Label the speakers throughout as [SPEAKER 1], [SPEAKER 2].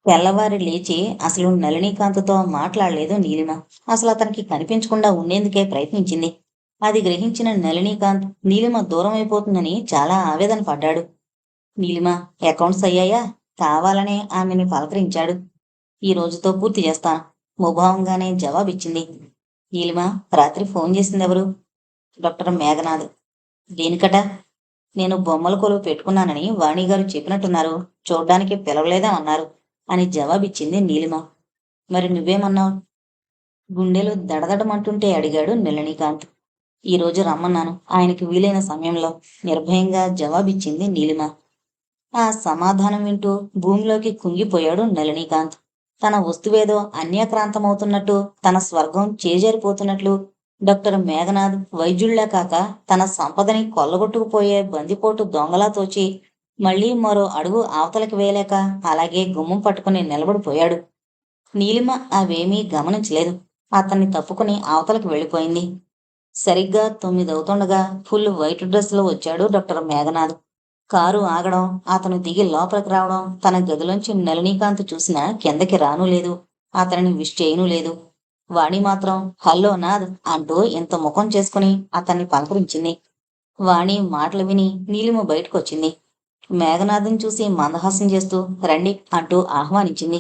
[SPEAKER 1] తెల్లవారి లేచి అసలు నళినీకాంత్‌తో మాట్లాడలేదు నీలిమ. అసలు అతనికి కనిపించకుండా ఉండేందుకే ప్రయత్నించింది. అది గ్రహించిన నళినీకాంత్ నీలిమ దూరమైపోతుందని చాలా ఆవేదన పడ్డాడు. నీలిమ, అకౌంట్స్ అయ్యాయా? కావాలనే ఆమెని పలకరించాడు. ఈ రోజుతో పూర్తి చేస్తాను. ముభావంగానే జవాబిచ్చింది. నీలిమ, రాత్రి ఫోన్ చేసిందెవరు? డాక్టర్ మేఘనాథ్. దేనికట? నేను బొమ్మల కొలువు పెట్టుకున్నానని వాణిగారు చెప్పినట్టున్నారు. చూడ్డానికి పిలవలేదా అన్నారు అని జవాబిచ్చింది నీలిమ. మరి నువ్వేమన్నావు? గుండెలు దడదడమంటుంటే అడిగాడు నళినీకాంత్. ఈ రోజు రమ్మన్నాను, ఆయనకి వీలైన సమయంలో, నిర్భయంగా జవాబిచ్చింది నీలిమ. ఆ సమాధానం వింటూ భూమిలోకి కుంగిపోయాడు నళినీకాంత్. తన వస్తువేదో అన్యాక్రాంతమవుతున్నట్టు, తన స్వర్గం చేజారిపోతున్నట్లు, డాక్టర్ మేఘనాథ్ వైద్యుళ్లా కాక తన సంపదని కొల్లగొట్టుకుపోయే బందిపోటు దొంగలా తోచి మళ్ళీ మరో అడుగు అవతలకి వేయలేక అలాగే గుమ్మం పట్టుకుని నిలబడిపోయాడు. నీలిమ అవేమీ గమనించలేదు. అతన్ని తప్పుకుని అవతలకి వెళ్ళిపోయింది. సరిగ్గా 9 అవుతుండగా ఫుల్ వైట్ డ్రెస్లో వచ్చాడు డాక్టర్ మేఘనాథ్. కారు ఆగడం, అతను దిగి లోపలికి రావడం, తన గదిలోంచి నళినీకాంత్ చూసినా కిందకి రానూ లేదు, అతనిని విష్ చేయనూ లేదు. వాణి మాత్రం హల్లో నాథ్ అంటూ ఇంత ముఖం చేసుకుని అతన్ని పలకరించింది. వాణి మాటలు విని నీలిమ బయటకొచ్చింది. మేఘనాథం చూసి మందహాసం చేస్తూ రండి అంటూ ఆహ్వానించింది.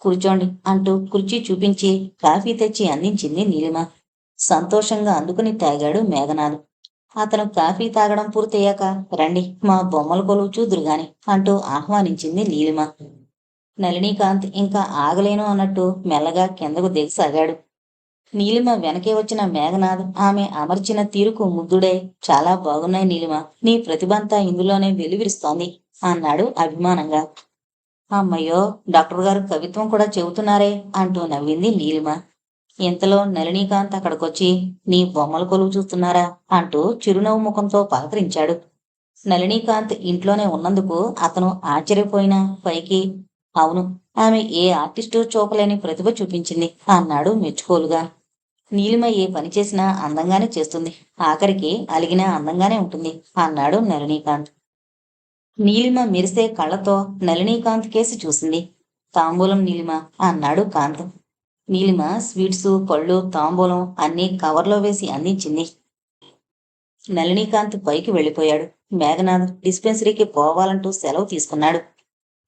[SPEAKER 1] కూర్చోండి అంటూ కుర్చీ చూపించి కాఫీ తెచ్చి అందించింది నీలిమ. సంతోషంగా అందుకుని తాగాడు మేఘనాథ్. అతను కాఫీ తాగడం పూర్తయ్యాక రండి మా బొమ్మల కొలువు చూదురుగాని అంటూ ఆహ్వానించింది నీలిమ. నళినీకాంత్ ఇంకా ఆగలేను అన్నట్టు మెల్లగా కిందకు దిగసాగాడు. నీలిమ వెనకే వచ్చిన మేఘనాథ్ ఆమె అమర్చిన తీరుకు ముగ్ధుడై చాలా బాగున్నాయి నీలిమ, నీ ప్రతిభంతా ఇందులోనే వెలువరిస్తోంది అన్నాడు అభిమానంగా. అమ్మయ్యో, డాక్టర్ గారు కవిత్వం కూడా చెబుతున్నారే అంటూ నవ్వింది నీలిమ. ఇంతలో నళినీకాంత్ అక్కడికొచ్చి నీ బొమ్మల కొలువు చూస్తున్నారా అంటూ చిరునవ్వు ముఖంతో పలకరించాడు. నళినీకాంత్ ఇంట్లోనే ఉన్నందుకు అతను ఆశ్చర్యపోయినా పైకి అవును, ఆమె ఏ ఆర్టిస్టు చూపలేని ప్రతిభ చూపించింది అన్నాడు మెచ్చుకోలుగా. నీలిమ ఏ పని చేసినా అందంగానే చేస్తుంది, ఆఖరికి అలిగినా అందంగానే ఉంటుంది అన్నాడు నళినీకాంత్. నీలిమ మెరిసే కళ్ళతో నళినీకాంత్ కేసి చూసింది. తాంబూలం నీలిమ అన్నాడు కాంత్. నీలిమ స్వీట్సు, పళ్ళు, తాంబూలం అన్నీ కవర్లో వేసి అందించింది. నళినీకాంత్ పైకి వెళ్ళిపోయాడు. మేఘనాథ్ డిస్పెన్సరీకి పోవాలంటూ సెలవు తీసుకున్నాడు.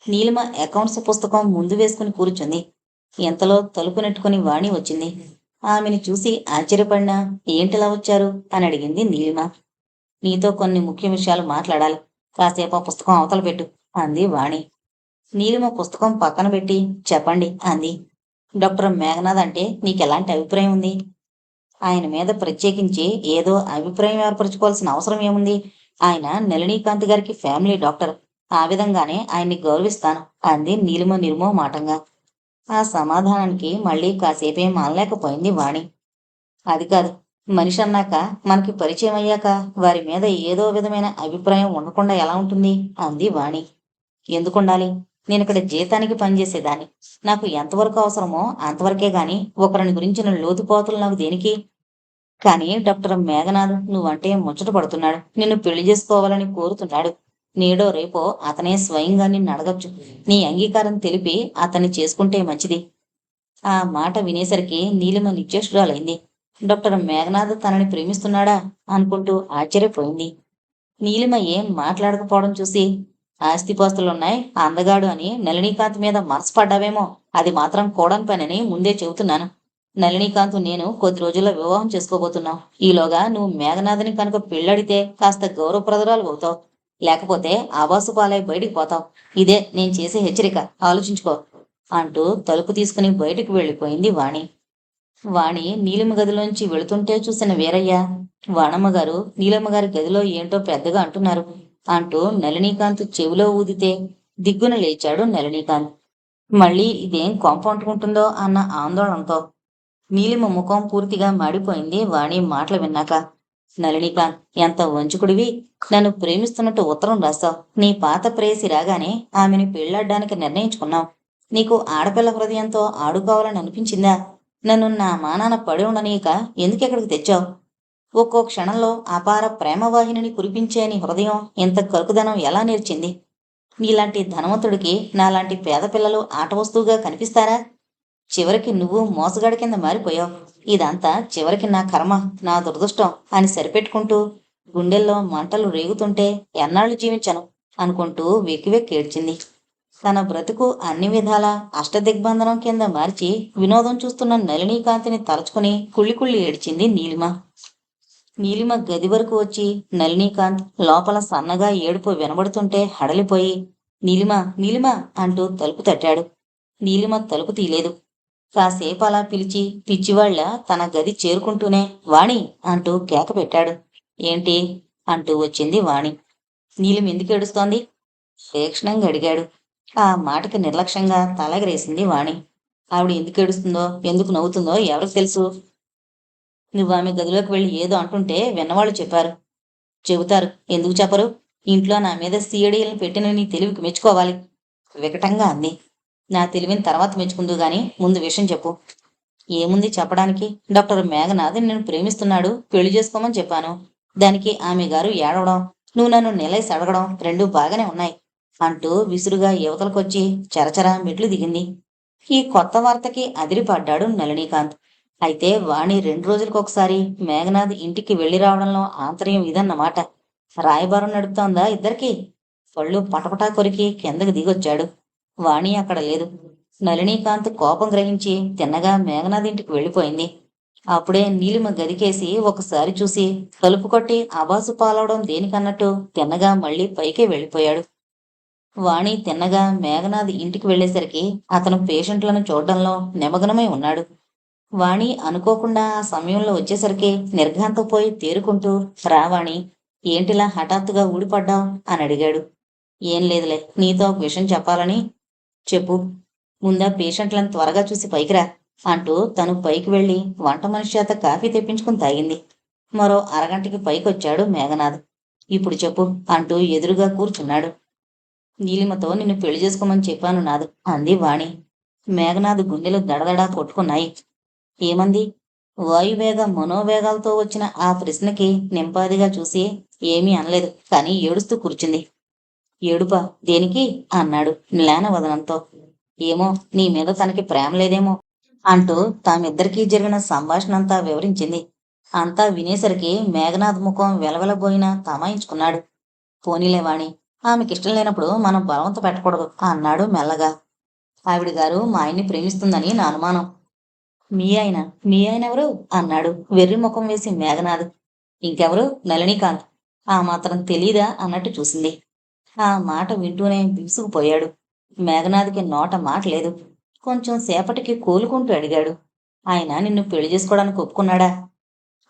[SPEAKER 1] నీలిమ అకౌంట్స్ పుస్తకం ముందు వేసుకుని కూర్చుంది. ఇంతలో తలుపు నెట్టుకుని వాణి వచ్చింది. ఆమెని చూసి ఆశ్చర్యపడినా ఏంటిలా వచ్చారు అని అడిగింది నీలిమ. నీతో కొన్ని ముఖ్య విషయాలు మాట్లాడాలి, కాసేపు ఆ పుస్తకం అవతల పెట్టు అంది వాణి. నీలిమ పుస్తకం పక్కన పెట్టి చెప్పండి అంది. డాక్టర్ మేఘనాథ్ అంటే నీకెలాంటి అభిప్రాయం ఉంది? ఆయన మీద ప్రత్యేకించి ఏదో అభిప్రాయం ఏర్పరచుకోవాల్సిన అవసరం ఏముంది? ఆయన నళినీకాంత్ గారికి ఫ్యామిలీ డాక్టర్, ఆ విధంగానే ఆయన్ని గౌరవిస్తాను అంది నీలిమ నిర్మోహమాటంగా. ఆ సమాధానానికి మళ్ళీ కాసేపేం అనలేకపోయింది వాణి. అది కాదు, మనిషి అన్నాక, మనకి పరిచయం అయ్యాక వారి మీద ఏదో విధమైన అభిప్రాయం ఉండకుండా ఎలా ఉంటుంది అంది వాణి. ఎందుకుండాలి? నేనిక్కడ జీతానికి పనిచేసేదాన్ని. నాకు ఎంతవరకు అవసరమో అంతవరకే గాని ఒకరిని గురించిన లోతుపాతులు నాకు దేనికి? కానీ డాక్టర్ మేఘనాథ్ నువ్వంటే ముచ్చట పడుతున్నాడు, నిన్ను పెళ్లి చేసుకోవాలని కోరుతున్నాడు. నేడో రేపో అతనే స్వయంగా నిన్ను అడగచ్చు. నీ అంగీకారం తెలిపి అతన్ని చేసుకుంటే మంచిది. ఆ మాట వినేసరికి నీలిమ నిశ్చేష్టురాలైంది. డాక్టర్ మేఘనాథ్ తనని ప్రేమిస్తున్నాడా అనుకుంటూ ఆశ్చర్యపోయింది. నీలిమ ఏం మాట్లాడకపోవడం చూసి ఆస్తిపాస్తులున్నాయి, అందగాడు అని నళినీకాంత్ మీద మనసు పడ్డావేమో, అది మాత్రం కూడని పనని ముందే చెబుతున్నాను. నళినీకాంత్ నేను కొద్ది రోజుల్లో వివాహం చేసుకోబోతున్నావు. ఈలోగా నువ్వు మేఘనాథ్ని కనుక పెళ్ళడితే కాస్త గౌరవప్రదరాలు అవుతావు, లేకపోతే ఆవాసు పాలై బయటికి పోతావు. ఇదే నేను చేసే హెచ్చరిక, ఆలోచించుకో అంటూ తలుపు తీసుకుని బయటికి వెళ్ళిపోయింది వాణి. వాణి నీలిమ గదిలోంచి వెళుతుంటే చూసిన వీరయ్య, వాణమ్మగారు నీలమ్మగారి గదిలో ఏంటో పెద్దగా అంటున్నారు అంటూ నళినీకాంత్ చెవిలో ఊదితే దిగ్గున లేచాడు నళినీకాంత్. మళ్ళీ ఇదేం కొంప అంటుకుంటుందో అన్న ఆందోళనతో. నీలిమ ముఖం పూర్తిగా మాడిపోయింది వాణి మాటలు విన్నాక. నళినీకాంత్, ఎంత వంచుకుడివి! నన్ను ప్రేమిస్తున్నట్టు ఉత్తరం రాస్తావు. నీ పాత ప్రేయసి రాగానే ఆమెను పెళ్లాడ్డానికి నిర్ణయించుకున్నావు. నీకు ఆడపిల్ల హృదయంతో ఆడుకోవాలని అనిపించిందా? నన్ను నా మానాన పడి ఉండనీయక ఎందుకెక్కడికి తెచ్చావు? ఒక్కో క్షణంలో అపార ప్రేమవాహినిని కురిపించే నీ హృదయం ఇంత కరుకుదనం ఎలా నేర్చింది? నీలాంటి ధనవంతుడికి నాలాంటి పేద పిల్లలు ఆట వస్తువుగా కనిపిస్తారా? చివరికి నువ్వు మోసగాడి కింద మారిపోయావు. ఇదంతా చివరికి నా కర్మ, నా దురదృష్టం అని సరిపెట్టుకుంటూ గుండెల్లో మంటలు రేగుతుంటే ఎన్నాళ్ళు జీవించను అనుకుంటూ వెక్కి వెక్కి ఏడ్చింది. తన బ్రతుకు అన్ని విధాలా అష్టదిగ్బంధనం కింద మార్చి వినోదం చూస్తున్న నళినీకాంతిని తలుచుకుని కుళ్ళి కుళ్ళి ఏడ్చింది నీలిమ. నీలిమ గది వరకు వచ్చి నళినీకాంత్ లోపల సన్నగా ఏడుపు వినబడుతుంటే హడలిపోయి నీలిమ నీలిమ అంటూ తలుపు తట్టాడు. నీలిమ తలుపు తీయలేదు. కాసేపు అలా పిలిచి పిచ్చివాళ్ల తన గది చేరుకుంటూనే వాణి అంటూ కేక పెట్టాడు. ఏంటి అంటూ వచ్చింది వాణి. నీలిమ ఎందుకు ఏడుస్తోంది? తీక్షణంగా అడిగాడు. ఆ మాటకి నిర్లక్ష్యంగా తలెగరేసింది వాణి. ఆవిడ ఎందుకు ఏడుస్తుందో, ఎందుకు నవ్వుతుందో ఎవరికి తెలుసు? నువ్వు ఆమె గదిలోకి వెళ్ళి ఏదో అంటుంటే విన్నవాళ్ళు చెప్పారు. చెబుతారు, ఎందుకు చెప్పరు? ఇంట్లో నా మీద సీడీలను పెట్టిన నీ తెలివికి మెచ్చుకోవాలి వికటంగా అంది. నా తెలివిని తర్వాత మెచ్చుకుందు గాని ముందు విషయం చెప్పు. ఏముంది చెప్పడానికి? డాక్టర్ మేఘనాథ్ నేను ప్రేమిస్తున్నాడు, పెళ్లి చేసుకోమని చెప్పాను. దానికి ఆమె గారు ఏడవడం, నువ్వు నన్ను నిలేసి అడగడం రెండూ బాగానే ఉన్నాయి అంటూ విసురుగా యువతలకొచ్చి చరచరా మెట్లు దిగింది. ఈ కొత్త వార్తకి అదిరిపడ్డాడు నళినీకాంత్. అయితే వాణి 2 రోజులకొకసారి మేఘనాథ్ ఇంటికి వెళ్లి రావడంలో ఆంతర్యం ఇదన్నమాట. రాయబారం నడుపుతోందా ఇద్దరికి? పళ్ళు పటపటా కొరికి కిందకి దిగొచ్చాడు. వాణి అక్కడ లేదు. నళినీకాంత్ కోపం గ్రహించి తిన్నగా మేఘనాథ్ ఇంటికి వెళ్ళిపోయింది. అప్పుడే నీలిమ గదికేసి ఒకసారి చూసి తలుపు కొట్టి ఆబాసు పాలవడం దేనికన్నట్టు తిన్నగా మళ్ళీ పైకే వెళ్ళిపోయాడు. వాణి తిన్నగా మేఘనాథ్ ఇంటికి వెళ్ళేసరికి అతను పేషెంట్లను చూడడంలో నిమగ్నమై ఉన్నాడు. వాణి అనుకోకుండా ఆ సమయంలో వచ్చేసరికి నిర్ఘాంతపోయి తేరుకుంటూ రావాణి, ఏంటిలా హఠాత్తుగా ఊడిపడ్డావు అని అడిగాడు. ఏం లేదులే, నీతో ఒక విషయం చెప్పాలని. చెప్పు. ముందా పేషెంట్లను త్వరగా చూసి పైకిరా అంటూ తను పైకి వెళ్లి వంట మనిషి చేత కాఫీ తెప్పించుకుని తాగింది. మరో అరగంటకి పైకొచ్చాడు మేఘనాథ్. ఇప్పుడు చెప్పు అంటూ ఎదురుగా కూర్చున్నాడు. నీలిమతో నిన్ను పెళ్లి చేసుకోమని చెప్పాను నాదు అంది వాణి. మేఘనాథ్ గుండెలు దడదడా కొట్టుకున్నాయి. ఏమంది? వాయువేగ మనోవేగాలతో వచ్చిన ఆ ప్రశ్నకి నింపాదిగా చూసి ఏమీ అనలేదు, కానీ ఏడుస్తూ కూర్చుంది. ఏడుపా? దేనికి అన్నాడు మ్లానవదనంతో. ఏమో, నీ మీద తనకి ప్రేమ లేదేమో అంటూ తామిద్దరికీ జరిగిన సంభాషణంతా వివరించింది. అంతా వినేసరికి మేఘనాథ్ ముఖం వెలవెలబోయినా తమాయించుకున్నాడు. పోనీలే వాణి, ఆమెకిష్టం లేనప్పుడు మనం బలవంత పెట్టకూడదు అన్నాడు మెల్లగా. ఆవిడ గారు మా ఆయన్ని ప్రేమిస్తుందని నా అనుమానం. మీ ఆయన? మీ ఆయన ఎవరు అన్నాడు వెర్రి ముఖం వేసి మేఘనాథ్. ఇంకెవరు? నళినీకాంత్. ఆ మాత్రం తెలీదా అన్నట్టు చూసింది. ఆ మాట వింటూనే బిగుసుకుపోయాడు. మేఘనాథ్కి నోట మాట లేదు. కొంచెం సేపటికి కోలుకుంటూ అడిగాడు. ఆయన నిన్ను పెళ్లి చేసుకోవడానికి ఒప్పుకున్నాడా?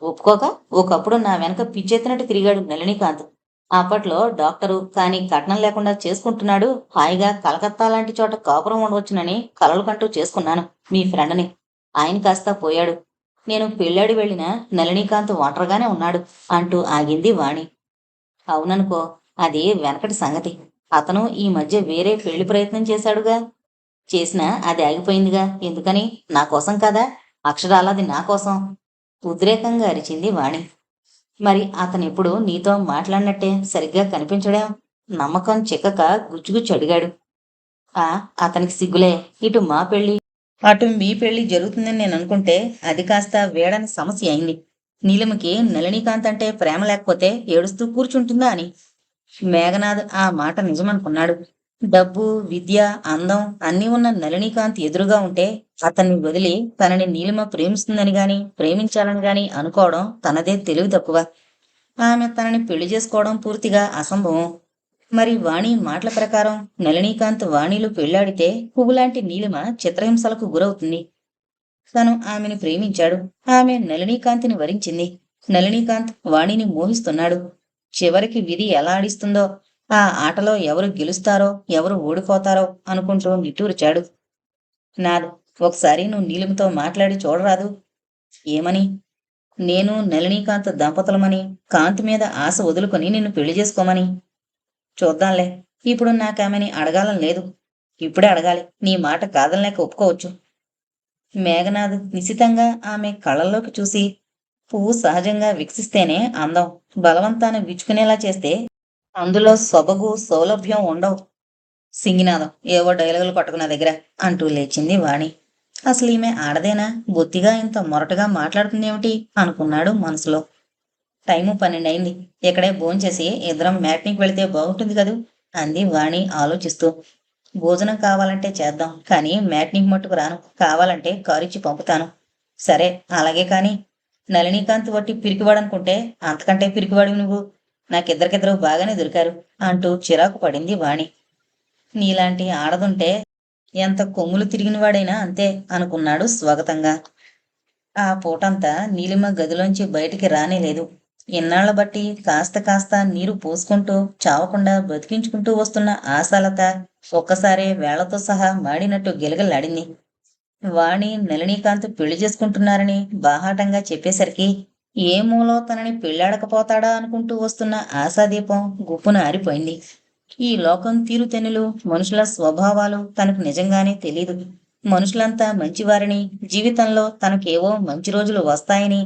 [SPEAKER 1] ఒప్పుకోక ఒకప్పుడు నా వెనక పిచ్చెత్తినట్టు తిరిగాడు నళినీకాంత్. అప్పట్లో డాక్టరు, కానీ కట్నం లేకుండా చేసుకుంటున్నాడు, హాయిగా కలకత్తా లాంటి చోట కాపురం ఉండవచ్చునని కలలు కంటూ చేసుకున్నాను మీ ఫ్రెండ్ని. ఆయన కాస్త పోయాడు. నేను పెళ్ళాడి వెళ్ళిన నళినీకాంత్ ఒంటరిగానే ఉన్నాడు అంటూ ఆగింది వాణి. అవుననుకో, అది వెనకటి సంగతి. అతను ఈ మధ్య వేరే పెళ్లి ప్రయత్నం చేశాడుగా. చేసినా అది ఆగిపోయిందిగా. ఎందుకని? నా కోసం కదా. అక్షరాలది నా కోసం. ఉద్రేకంగా అరిచింది వాణి. మరి అతనెప్పుడు నీతో మాట్లాడినట్టే సరిగ్గా కనిపించడేం? నమ్మకం చిక్కక గుచ్చుగుచ్చి అడిగాడు. ఆ అతనికి సిగ్గులే. ఇటు మా పెళ్లి, అటు మీ పెళ్లి జరుగుతుందని నేను అనుకుంటే అది కాస్త వేడని సమస్య అయింది. నీలిమకి నళినీకాంత్ అంటే ప్రేమ లేకపోతే ఏడుస్తూ కూర్చుంటుందా అని. మేఘనాథ్ ఆ మాట నిజమనుకున్నాడు. డబ్బు, విద్య, అందం అన్నీ ఉన్న నళినీకాంత్ ఎదురుగా ఉంటే అతన్ని వదిలి తనని నీలిమ ప్రేమిస్తుందని గాని ప్రేమించాలని గాని అనుకోవడం తనదే తెలివి తక్కువ. ఆమె తనని పెళ్లి చేసుకోవడం పూర్తిగా అసంభవం. మరి వాణి మాటల ప్రకారం నళినీకాంత్ వాణిలు పెళ్లాడితే పువ్వులాంటి నీలిమ చిత్రహింసలకు గురవుతుంది. తను ఆమెను ప్రేమించాడు. ఆమె నళినీకాంతిని వరించింది. నళినీకాంత్ వాణిని మోహిస్తున్నాడు. చివరికి విధి ఎలా ఆడిస్తుందో, ఆ ఆటలో ఎవరు గెలుస్తారో ఎవరు ఓడిపోతారో అనుకుంటూ నిట్టూర్చాడు. నాదు, ఒకసారి నువ్వు నీలిమతో మాట్లాడి చూడరాదు. ఏమని? నేను నళినీకాంత్ దంపతులమని, కాంతి మీద ఆశ వదులుకొని నిన్ను పెళ్లి చేసుకోమని. చూద్దాంలే. ఇప్పుడు నాకామెని అడగాలని లేదు. ఇప్పుడే అడగాలి. నీ మాట కాదనలేక ఒప్పుకోవచ్చు. మేఘనాథ్ నిశితంగా ఆమె కళ్ళల్లోకి చూసి, పువ్వు సహజంగా వికసిస్తేనే అందం. బలవంతాన విచ్చుకునేలా చేస్తే అందులో సొబగు, సౌలభ్యం ఉండవు. సింగినాదం ఏవో డైలాగులు కొట్టకు నా దగ్గర అంటూ లేచింది వాణి. అసలు ఈమె ఆడదేనా? బొత్తిగా ఇంత మొరటుగా మాట్లాడుతుందేమిటి అనుకున్నాడు మనసులో. టైము 12 అయింది. ఇక్కడే భోంచేసి ఇద్దరం మ్యాట్నీకి వెళితే బాగుంటుంది కదూ అంది వాణి ఆలోచిస్తూ. భోజనం కావాలంటే చేద్దాం, కానీ మ్యాట్నీకి మట్టుకు రాను. కావాలంటే కారిచ్చి పంపుతాను. సరే, అలాగే కాని. నళినీకాంత్ వట్టి పిరికివాడనుకుంటే అంతకంటే పిరికివాడివి నువ్వు. నాకిద్దరికిద్దరు బాగానే దొరికారు అంటూ చిరాకు పడింది వాణి. నీలాంటి ఆడదుంటే ఎంత కొమ్ములు తిరిగినవాడైనా అంతే అనుకున్నాడు స్వాగతంగా. ఆ పూటంతా నీలిమ గదిలోంచి బయటికి రానేలేదు. ఇన్నాళ్ల బట్టి కాస్త కాస్త నీరు పోసుకుంటూ చావకుండా బతికించుకుంటూ వస్తున్న ఆశాలత ఒక్కసారే వేళ్లతో సహా మాడినట్టు గిలగిల్లాడింది. వాణి నళినీకాంత్ పెళ్లి చేసుకుంటున్నారని బాహాటంగా చెప్పేసరికి ఏ మూలో తనని పెళ్ళాడకపోతాడా అనుకుంటూ వస్తున్న ఆశాదీపం గుప్పున ఆరిపోయింది. ఈ లోకం తీరుతెన్నులు, మనుషుల స్వభావాలు తనకు నిజంగానే తెలీదు. మనుషులంతా మంచివారని, జీవితంలో తనకేవో మంచి రోజులు వస్తాయని,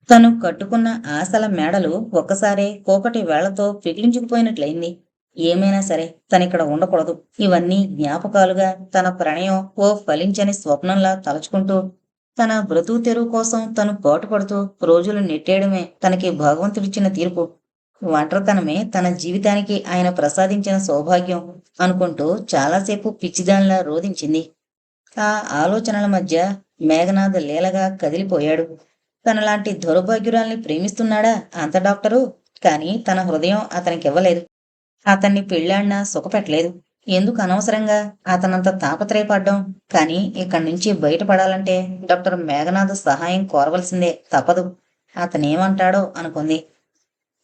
[SPEAKER 1] తను కట్టుకున్న ఆశల మేడలు ఒక్కసారే కోకటి వేళ్లతో పిగిలించుకుపోయినట్లయింది. ఏమైనా సరే తనిక్కడ ఉండకూడదు. ఇవన్నీ జ్ఞాపకాలుగా తన ప్రణయం ఓ ఫలించని స్వప్నంలా తలుచుకుంటూ తన బ్రతుకు తెరువు కోసం తను పాటుపడుతూ రోజులు నెట్టేయడమే తనకి భగవంతుడిచ్చిన తీర్పు. ఒంటరితనమే తన జీవితానికి ఆయన ప్రసాదించిన సౌభాగ్యం అనుకుంటూ చాలాసేపు పిచ్చిదానిలా రోదించింది. ఆ ఆలోచనల మధ్య మేఘనాథ్ లీలగా కదిలిపోయాడు. తనలాంటి దౌర్భాగ్యురాల్ని ప్రేమిస్తున్నాడా అంత డాక్టరు? కాని తన హృదయం అతనికివ్వలేదు. అతన్ని పెళ్ళాడినా సుఖపెట్టలేదు. ఎందుకు అనవసరంగా అతనంత తాపత్రయపడ్డం? కాని ఇక్కడి నుంచి బయటపడాలంటే డాక్టర్ మేఘనాథ్ సహాయం కోరవలసిందే, తప్పదు. అతనేమంటాడో అనుకుంది.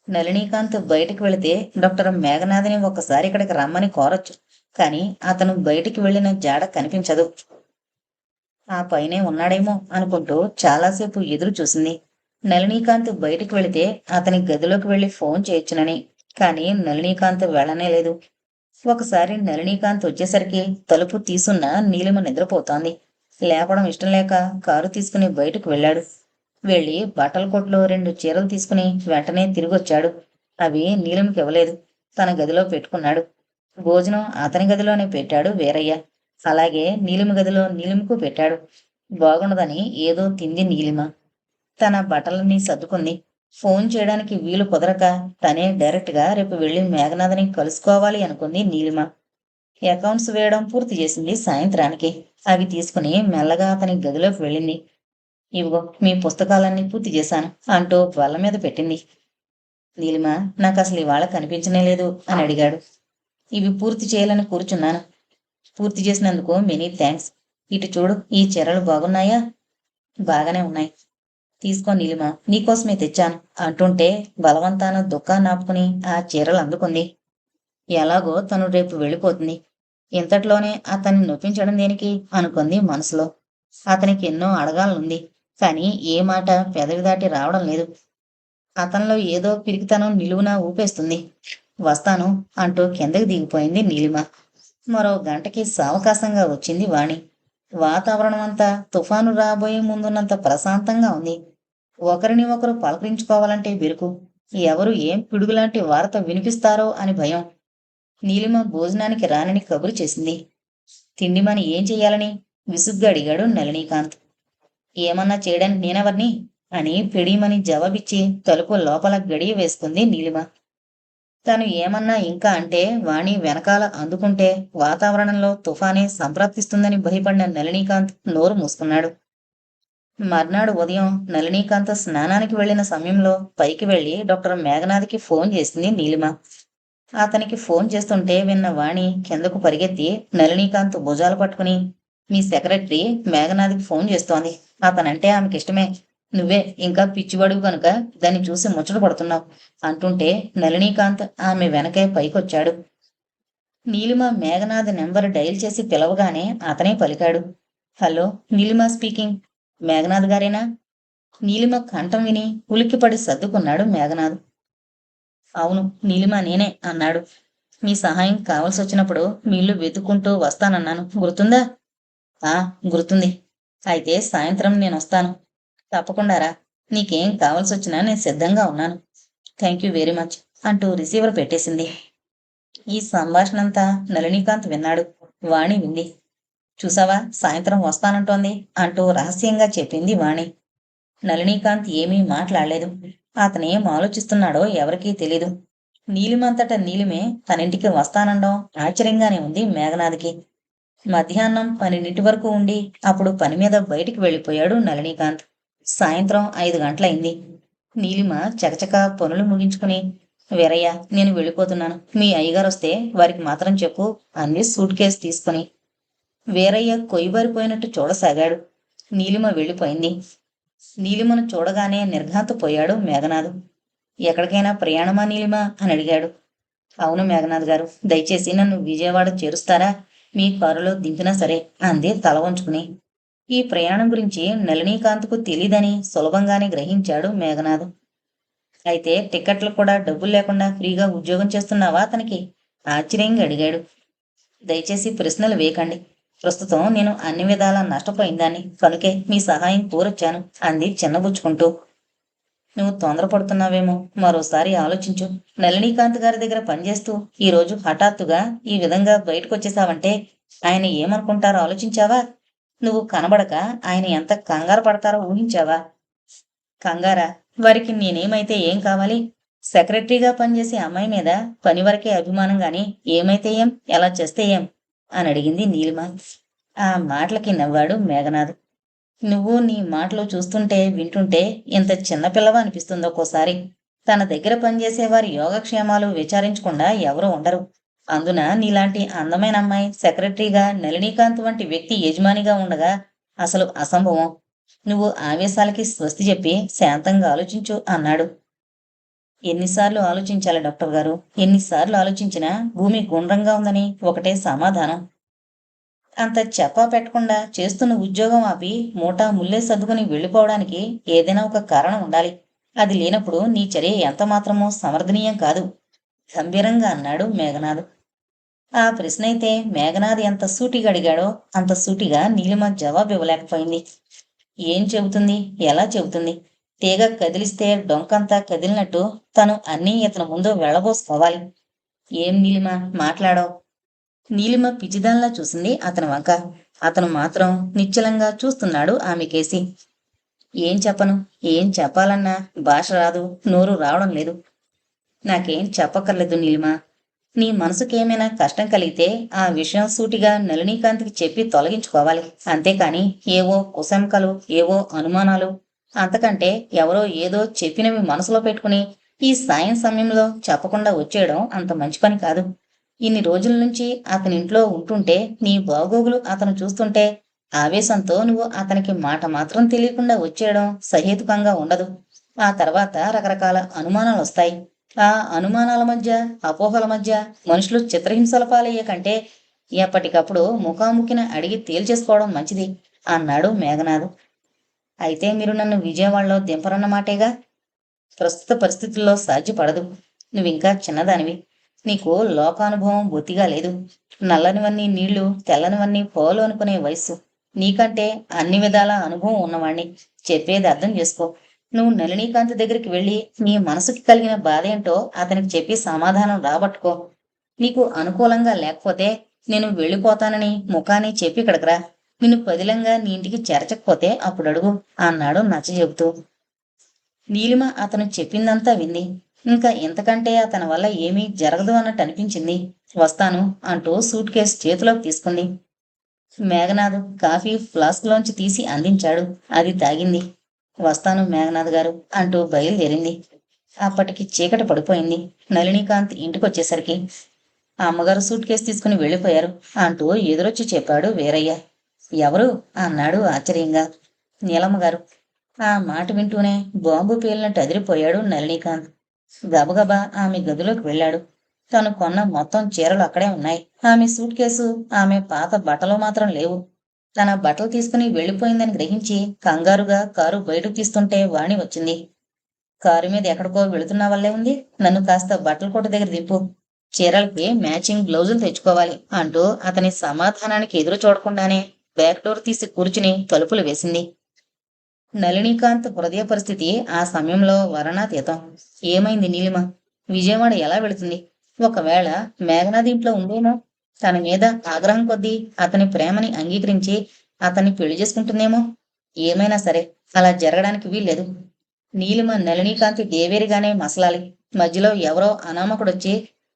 [SPEAKER 1] నళినీకాంత్ బయటికి వెళితే డాక్టర్ మేఘనాథ్ని ఒక్కసారి ఇక్కడికి రమ్మని కోరొచ్చు. కాని అతను బయటికి వెళ్లిన జాడ కనిపించదు. ఆ పైనే ఉన్నాడేమో అనుకుంటూ చాలాసేపు ఎదురు చూసింది. నళినీకాంత్ బయటికి వెళితే అతని గదిలోకి వెళ్లి ఫోన్ చేయొచ్చునని. కాని నళినీకాంత్ వెళ్ళనే లేదు. ఒకసారి నళినీకాంత్ వచ్చేసరికి తలుపు తీసున్న నీలిమ నిద్రపోతోంది. లేపడం ఇష్టం లేక కారు తీసుకుని బయటకు వెళ్ళాడు. వెళ్ళి బట్టల కొట్లో 2 చీరలు తీసుకుని వెంటనే తిరిగొచ్చాడు. అవి నీలిమకి ఇవ్వలేదు. తన గదిలో పెట్టుకున్నాడు. భోజనం అతని గదిలోనే పెట్టాడు వీరయ్య. అలాగే నీలిమ గదిలో నీలిమకు పెట్టాడు. బాగుండదని ఏదో తింది నీలిమ. తన బట్టలన్నీ సర్దుకుంది. ఫోన్ చేయడానికి వీలు కుదరక తనే డైరెక్ట్గా రేపు వెళ్లి మేఘనాథని కలుసుకోవాలి అనుకుంది నీలిమ. అకౌంట్స్ వేయడం పూర్తి చేసింది సాయంత్రానికి. అవి తీసుకుని మెల్లగా అతని గదిలోకి వెళ్ళింది. ఇవిగో మీ పుస్తకాలన్నీ పూర్తి చేశాను అంటూ బల్ల మీద పెట్టింది. నీలిమ, నాకు అసలు ఇవాళ కనిపించనే లేదు అని అడిగాడు. ఇవి పూర్తి చేయాలని కూర్చున్నాను. పూర్తి చేసినందుకు మెనీ థ్యాంక్స్. ఇటు చూడు, ఈ చీరలు బాగున్నాయా? బాగానే ఉన్నాయి. తీసుకో నీలిమ, నీకోసమే తెచ్చాను అంటుంటే బలవంతాన దుఃఖాన్ని ఆపుకుని ఆ చీరలు అందుకుంది. ఎలాగో తను రేపు వెళ్ళిపోతుంది. ఇంతట్లోనే అతన్ని నొప్పించడం దేనికి అనుకుంది మనసులో. అతనికి ఎన్నో అడగాలనుంది. కాని ఏ మాట పెదవి దాటి రావడం లేదు. అతనిలో ఏదో పిరికితనం నిలువునా ఊపేస్తుంది. వస్తాను అంటూ కిందకి దిగిపోయింది నీలిమ. మరో గంటకి సావకాశంగా వచ్చింది వాణి. వాతావరణం అంతా తుఫాను రాబోయే ముందున్నంత ప్రశాంతంగా ఉంది. ఒకరిని ఒకరు పలకరించుకోవాలంటే బిరుకు. ఎవరు ఏం పిడుగులాంటి వార్త వినిపిస్తారో అని భయం. నీలిమ భోజనానికి రానని కబురు చేసింది. తిండిమని ఏం చెయ్యాలని విసుగ్గా అడిగాడు నళినీకాంత్. ఏమన్నా చేయడానికి నేనెవర్ని అని పిడీమని జవాబిచ్చి తలుపు లోపల గడియ వేసుకుంది నీలిమ. తను ఏమన్నా ఇంకా అంటే వాణి వెనకాల అందుకుంటే వాతావరణంలో తుఫానే సంప్రాప్తిస్తుందని భయపడిన నళినీకాంత్ నోరు మూసుకున్నాడు. మర్నాడు ఉదయం నళినీకాంత్ స్నానానికి వెళ్లిన సమయంలో పైకి వెళ్లి డాక్టర్ మేఘనాథ్కి ఫోన్ చేసింది నీలిమ. అతనికి ఫోన్ చేస్తుంటే విన్న వాణి కిందకు పరిగెత్తి నళినీకాంత్ భుజాలు పట్టుకుని, మీ సెక్రటరీ మేఘనాథ్కి ఫోన్ చేస్తోంది. అతనంటే ఆమెకిష్టమే. నువ్వే ఇంకా పిచ్చివాడువు కనుక దాన్ని చూసి ముచ్చట పడుతున్నావు అంటుంటే నళినీకాంత్ ఆమె వెనకే పైకొచ్చాడు. నీలిమ మేఘనాథ్ నెంబర్ డైల్ చేసి పిలవగానే అతనే పలికాడు. Hello, Neelima speaking. మేఘనాథ్ గారేనా? నీలిమ కంఠం విని ఉలిక్కిపడి సర్దుకున్నాడు మేఘనాథ్. అవును, నీలిమ నేనే అన్నాడు. మీ సహాయం కావలసి వచ్చినప్పుడు మీ ఇల్లు వెతుక్కుంటూ వస్తానన్నాను, గుర్తుందా? ఆ, గుర్తుంది. అయితే సాయంత్రం నేను వస్తాను. తప్పకుండా రా. నీకేం కావలసి వచ్చినా నేను సిద్ధంగా ఉన్నాను. థ్యాంక్ యూ వెరీ మచ్ అంటూ రిసీవర్ పెట్టేసింది. ఈ సంభాషణంతా నళినీకాంత్ విన్నాడు. వాణి వింది. చూసావా, సాయంత్రం వస్తానంటోంది అంటూ రహస్యంగా చెప్పింది వాణి. నళినీకాంత్ ఏమీ మాట్లాడలేదు. అతనేం ఆలోచిస్తున్నాడో ఎవరికీ తెలీదు. నీలిమంతట నీలిమే తనింటికి వస్తానండం ఆశ్చర్యంగానే ఉంది మేఘనాథ్కి. మధ్యాహ్నం 12 వరకు ఉండి అప్పుడు పని మీద బయటికి వెళ్ళిపోయాడు నళినీకాంత్. సాయంత్రం 5 గంటలైంది. నీలిమ చకచకా పనులు ముగించుకుని, వీరయ్య, నేను వెళ్ళిపోతున్నాను. మీ అయ్యగారొస్తే వారికి మాత్రం చెప్పు అంది సూట్ కేసు తీసుకుని. వీరయ్య కొయ్యబారిపోయినట్టు చూడసాగాడు. నీలిమ వెళ్ళిపోయింది. నీలిమను చూడగానే నిర్ఘాంతపోయాడు మేఘనాథ్. ఎక్కడికైనా ప్రయాణమా నీలిమ అని అడిగాడు. అవును మేఘనాథ్ గారు, దయచేసి నన్ను విజయవాడ చేరుస్తారా? మీ కారులో దింపినా సరే అంది తల వంచుకుని. ఈ ప్రయాణం గురించి నళినీకాంత్కు తెలీదని సులభంగానే గ్రహించాడు మేఘనాథ్. అయితే టిక్కెట్లు కూడా డబ్బులు లేకుండా ఫ్రీగా ఉద్యోగం చేస్తున్నావా అతనికి? ఆశ్చర్యంగా అడిగాడు. దయచేసి ప్రశ్నలు వేయకండి. ప్రస్తుతం నేను అన్ని విధాలా నష్టపోయిందాన్ని, కనుకే మీ సహాయం కోరొచ్చాను అంది చిన్నబుచ్చుకుంటూ. నువ్వు తొందరపడుతున్నావేమో, మరోసారి ఆలోచించు. నళినీకాంత్ గారి దగ్గర పనిచేస్తూ ఈరోజు హఠాత్తుగా ఈ విధంగా బయటకొచ్చేసావంటే ఆయన ఏమనుకుంటారో ఆలోచించావా? నువ్వు కనబడక ఆయన ఎంత కంగారు పడతారో ఊహించావా? కంగారా? వారికి నేనేమైతే ఏం కావాలి? సెక్రటరీగా పనిచేసే అమ్మాయి మీద పని వరకే అభిమానం గాని ఏమైతే ఏం, ఎలా చేస్తే ఏం అని అడిగింది నీలిమ. ఆ మాటలకి నవ్వాడు మేఘనాథ్. నువ్వు నీ మాటలు చూస్తుంటే వింటుంటే ఇంత చిన్నపిల్లవా అనిపిస్తుంది ఒక్కోసారి. తన దగ్గర పనిచేసే వారి యోగక్షేమాలు విచారించకుండా ఎవరూ ఉండరు. అందున నీలాంటి అందమైన అమ్మాయి సెక్రటరీగా నళినీకాంత్ వంటి వ్యక్తి యజమానిగా ఉండగా అసలు అసంభవం. నువ్వు ఆవేశాలకి స్వస్తి చెప్పి శాంతంగా ఆలోచించు అన్నాడు. ఎన్నిసార్లు ఆలోచించాలి డాక్టర్ గారు? ఎన్నిసార్లు ఆలోచించినా భూమి గుండ్రంగా ఉందని ఒకటే సమాధానం. అంత చెప్పా పెట్టకుండా చేస్తున్న ఉద్యోగం ఆపి మూటా ముల్లే సర్దుకుని వెళ్ళిపోవడానికి ఏదైనా ఒక కారణం ఉండాలి. అది లేనప్పుడు నీ చర్య ఎంత మాత్రమో సమర్థనీయం కాదు గంభీరంగా అన్నాడు మేఘనాథ్. ఆ ప్రశ్న అయితే మేఘనాథ్ ఎంత సూటిగా అడిగాడో అంత సూటిగా నీలిమ జవాబు ఇవ్వలేకపోయింది. ఏం చెబుతుంది? ఎలా చెబుతుంది? తీగ కదిలిస్తే డొంకంతా కదిలినట్టు తను అన్నీ ఇతని ముందు వెళ్ళబోసుకోవాలి. ఏం నీలిమ, మాట్లాడో? నీలిమ పిచ్చిదాన్లా చూసింది అతని వంక. అతను మాత్రం నిశ్చలంగా చూస్తున్నాడు ఆమె కేసి. ఏం చెప్పను? ఏం చెప్పాలన్నా భాష రాదు, నోరు రావడం లేదు. నాకేం చెప్పక్కర్లేదు నీలిమ. నీ మనసుకేమైనా కష్టం కలిగితే ఆ విషయం సూటిగా నళినీకాంత్కి చెప్పి తొలగించుకోవాలి. అంతేకాని ఏవో కుశంకలు, ఏవో అనుమానాలు, అంతకంటే ఎవరో ఏదో చెప్పినవి మనసులో పెట్టుకుని ఈ సాయం సమయంలో చెప్పకుండా వచ్చేయడం అంత మంచి పని కాదు. ఇన్ని రోజుల నుంచి అతని ఇంట్లో ఉంటుంటే నీ బాగోగులు అతను చూస్తుంటే ఆవేశంతో నువ్వు అతనికి మాట మాత్రం తెలియకుండా వచ్చేయడం సహేతుకంగా ఉండదు. ఆ తర్వాత రకరకాల అనుమానాలు వస్తాయి. ఆ అనుమానాల మధ్య, అపోహల మధ్య మనుషులు చిత్రహింసల పాలయ్యే కంటే ఎప్పటికప్పుడు ముఖాముఖిన అడిగి తేల్చేసుకోవడం మంచిది అన్నాడు మేఘనాథ్. అయితే మీరు నన్ను విజయవాడలో దింపరన్నమాటేగా? ప్రస్తుత పరిస్థితుల్లో సాధ్యపడదు. నువ్వింకా చిన్నదానివి. నీకు లోకానుభవం బొత్తిగా లేదు. నల్లనివన్నీ నీళ్లు, తెల్లనివన్నీ పోలు అనుకునే వయస్సు. నీకంటే అన్ని విధాల అనుభవం ఉన్నవాణ్ణి. చెప్పేది అర్థం చేసుకో. నువ్వు నళినీకాంత్ దగ్గరికి వెళ్ళి నీ మనసుకి కలిగిన బాధేంటో అతనికి చెప్పి సమాధానం రాబట్టుకో. నీకు అనుకూలంగా లేకపోతే నేను వెళ్ళిపోతానని ముఖాన్ని చెప్పి ఇక్కడికి రా. నిన్ను పదిలంగా నీ ఇంటికి చేర్చకపోతే అప్పుడు అడుగు అన్నాడు నచ్చజెబుతూ. నీలిమ అతను చెప్పిందంతా వింది. ఇంకా ఇంతకంటే అతని వల్ల ఏమీ జరగదు అన్నట్టు అనిపించింది. వస్తాను అంటూ సూట్ కేసు చేతిలోకి తీసుకుంది. మేఘనాథ్ కాఫీ ఫ్లాస్క్లోంచి తీసి అందించాడు. అది తాగింది. వస్తాను మేఘనాథ్ గారు అంటూ బయలుదేరింది. అప్పటికి చీకటి పడిపోయింది. నళినీకాంత్ ఇంటికొచ్చేసరికి అమ్మగారు సూట్ కేసు తీసుకుని వెళ్ళిపోయారు అంటూ ఎదురొచ్చి చెప్పాడు వీరయ్య. ఎవరు అన్నాడు ఆశ్చర్యంగా. నీలమ్మగారు. ఆ మాట వింటూనే బాంబు పేలినట్టు అదిరిపోయాడు నళినీకాంత్. గబగబా ఆమె గదిలోకి వెళ్ళాడు. తను కొన్న మొత్తం చీరలు అక్కడే ఉన్నాయి. ఆమె సూట్ కేసు, ఆమె పాత బట్టలు మాత్రం లేవు. తన బట్టలు తీసుకుని వెళ్ళిపోయిందని గ్రహించి కంగారుగా కారు బయటకు తీస్తుంటే వాణి వచ్చింది. కారు మీద ఎక్కడికో వెళుతున్న వల్లే ఉంది. నన్ను కాస్త బట్టల కొట్టు దగ్గర దింపు. చీరలకి మ్యాచింగ్ బ్లౌజులు తెచ్చుకోవాలి అంటూ అతని సమాధానానికి ఎదురు చూడకుండానే బ్యాక్ డోర్ తీసి కూర్చుని తలుపులు వేసింది. నళినీకాంత్ హృదయ పరిస్థితి ఆ సమయంలో వర్ణాతీతం. ఏమైంది నీలిమ? విజయవాడ ఎలా వెళుతుంది? ఒకవేళ మేఘనాథ్ ఇంట్లో ఉందేమో, తన మీద ఆగ్రహం కొద్దీ అతని ప్రేమని అంగీకరించి అతన్ని పెళ్లి చేసుకుంటుందేమో. ఏమైనా సరే అలా జరగడానికి వీల్లేదు. నీలిమ నళినీకాంతి దేవేరిగానే మసలాలి. మధ్యలో ఎవరో అనామకుడొచ్చి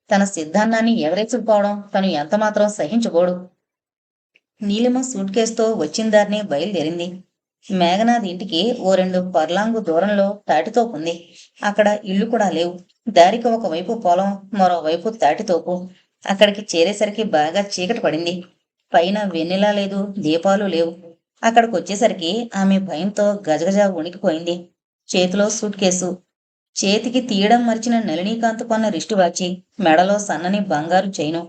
[SPEAKER 1] తన సిద్ధాంతాన్ని ఎవరేసుకుపోవడం తను ఎంతమాత్రం సహించుకోడు. నీలిమ సూట్ కేసుతో వచ్చిన దారినే బయలుదేరింది. మేఘనాథ్ ఇంటికి ఓ 2 పర్లాంగు దూరంలో తాటితోపుంది. అక్కడ ఇళ్ళు కూడా లేవు. దారికి ఒకవైపు పొలం, మరోవైపు తాటితోపు. అక్కడికి చేరేసరికి బాగా చీకటి పడింది. పైన వెన్నెలా లేదు, దీపాలు లేవు. అక్కడికొచ్చేసరికి ఆమె భయంతో గజగజ వణికిపోయింది. చేతిలో సూట్ కేసు, చేతికి తీయడం మరిచిన నళినీకాంత్ కొన్న రిస్టు వాచి, మెడలో సన్నని బంగారు చైను.